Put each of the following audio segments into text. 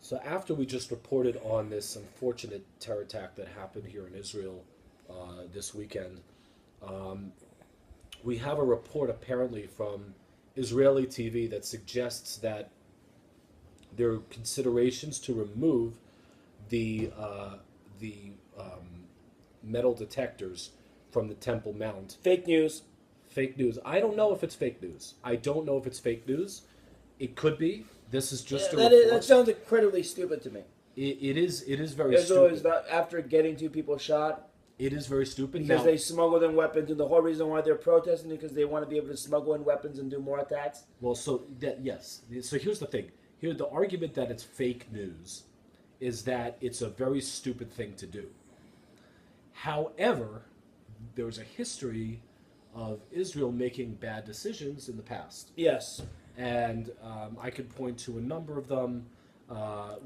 So after we just reported on this unfortunate terror attack that happened here in Israel this weekend, um, we have a report apparently from Israeli TV that suggests that there are considerations to remove the metal detectors from the Temple Mount. Fake news. Fake news. I don't know if it's fake news. I don't know if it's fake news. It could be. This is just a report. That sounds incredibly stupid to me. It is. It is very Israel is stupid. not, after getting 2 people shot It is very stupid. because Now, they smuggled in weapons, and the whole reason why they're protesting is because they want to be able to smuggle in weapons and do more attacks. well, so that yes. So here's the thing. Here, the argument that it's fake news is that it's a very stupid thing to do. However, there's a history of Israel making bad decisions in the past. Yes. And I could point to a number of them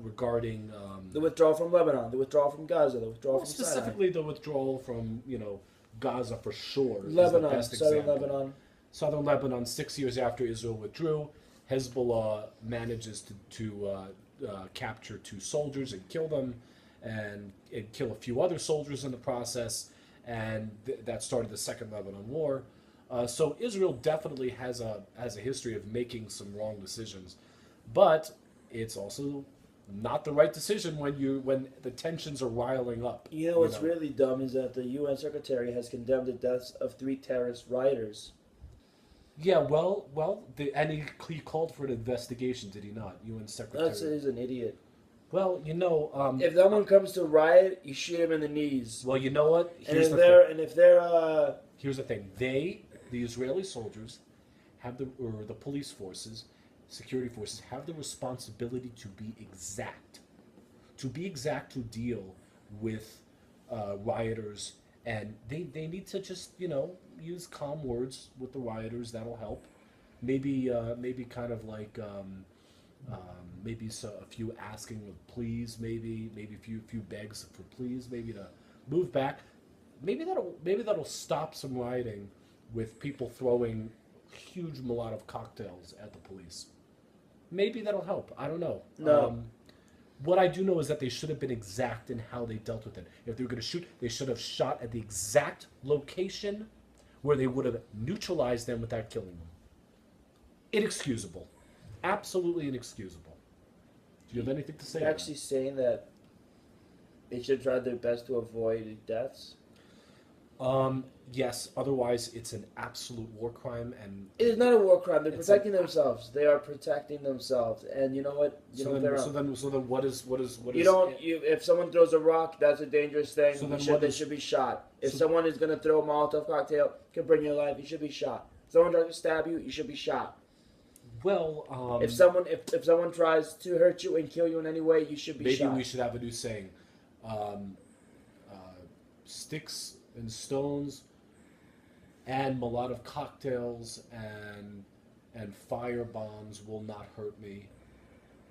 regarding The withdrawal from Lebanon, the withdrawal from Gaza, the withdrawal well, from Sinai. specifically the withdrawal from Gaza for sure. is the Lebanon, best southern example. Lebanon. Southern Lebanon, 6 years after Israel withdrew, Hezbollah manages to capture 2 soldiers and kill them, and kill a few other soldiers in the process, and that started the Second Lebanon War. So Israel definitely has a history of making some wrong decisions, but it's also not the right decision when the tensions are riling up. You know what's really dumb is that the UN Secretary has condemned the deaths of 3 terrorist rioters. Yeah, and he called for an investigation, did he not? UN Secretary. He's an idiot. Well, If someone comes to riot, you shoot him in the knees. well, you know what? Here's the thing. The Israeli soldiers, or the police forces, security forces, have the responsibility to be exact. To deal with rioters, and they need to just use calm words with the rioters. That'll help. Maybe kind of like maybe a few asking of please, maybe a few begs for please, maybe to move back. Maybe that'll stop some rioting with people throwing huge Molotov cocktails at the police. Maybe that'll help. I don't know. No. What I do know is that they should have been exact in how they dealt with it. If they were going to shoot, they should have shot at the exact location where they would have neutralized them without killing them. Inexcusable. Absolutely inexcusable. Do you have anything to say? You're actually saying that they should try their best to avoid deaths? Yes. Otherwise, it's an absolute war crime, and it is not a war crime. They're protecting themselves. They are protecting themselves, and you know what? So then, what is? If someone throws a rock, that's a dangerous thing. So they should be shot. If someone is going to throw a Molotov cocktail, can bring your life, you should be shot. If someone tries to stab you, you should be shot. Well, if someone tries to hurt you and kill you in any way, you should be shot. Maybe we should have a new saying: sticks and stones, and Molotov cocktails and fire bombs will not hurt me.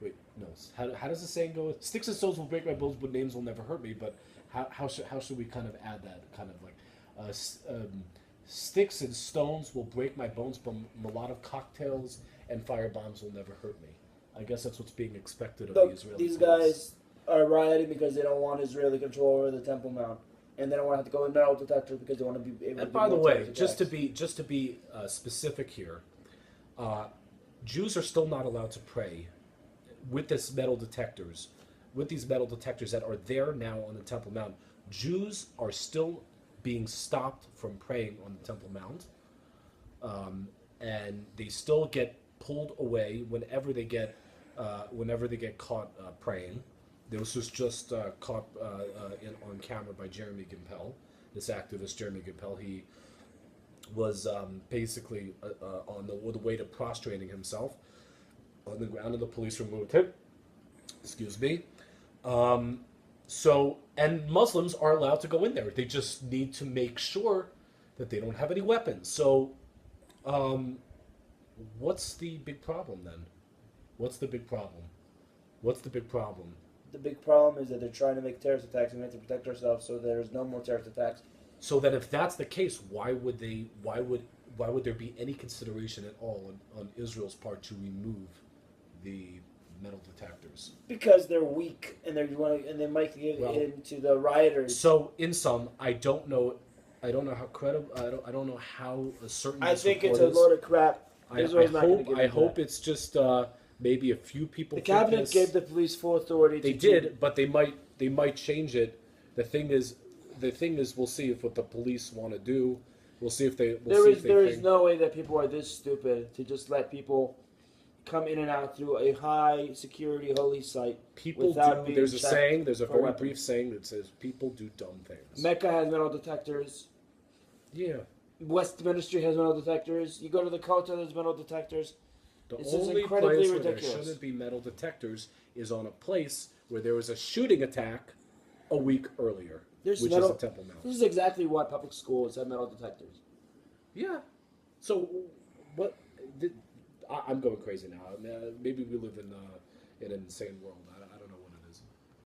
Wait, no. How does the saying go? Sticks and stones will break my bones, but names will never hurt me. But how should we kind of add that? Kind of like sticks and stones will break my bones, but Molotov cocktails and fire bombs will never hurt me. I guess that's what's being expected of the Israelis. These guys are rioting because they don't want Israeli control over the Temple Mount, and they don't want to have to go in metal detectors because they want to be able to. And by the way, just to be specific here, Jews are still not allowed to pray with these metal detectors that are there now on the Temple Mount. Jews are still being stopped from praying on the Temple Mount, and they still get pulled away whenever they get caught praying. This was just caught on camera by Jeremy Gimpel, this activist Jeremy Gimpel. He was basically on the way to prostrating himself on the ground, and the police removed him. Excuse me. And Muslims are allowed to go in there. They just need to make sure that they don't have any weapons. So, what's the big problem then? What's the big problem? The big problem is that they're trying to make terrorist attacks, and we have to protect ourselves so there's no more terrorist attacks. So then, if that's the case, why would there be any consideration at all on Israel's part to remove the metal detectors? Because they're weak and they might get Well, into the rioters. So, in sum, I don't know. I don't know how credible. I don't know how certain. I this think report it's a is. load of crap. I Israel's not gonna hope. give I into hope that. it's just maybe a few people. The think cabinet this. gave the police full authority. They to did, but they might change it. The thing is, we'll see if what the police want to do. We'll see if they. There is no way that people are this stupid to just let people come in and out through a high security holy site. People without do. being There's a checked saying. There's a for very weapons. brief saying that says people do dumb things. Mecca has metal detectors. Yeah. West Ministry has metal detectors. You go to the Kota, there's metal detectors. The This is only incredibly place where there ridiculous. shouldn't be metal detectors is on a place where there was a shooting attack a week earlier, There's which metal. is the Temple Mount. This is exactly why public schools have metal detectors. Yeah. So what? I'm going crazy now. Maybe we live in an insane world.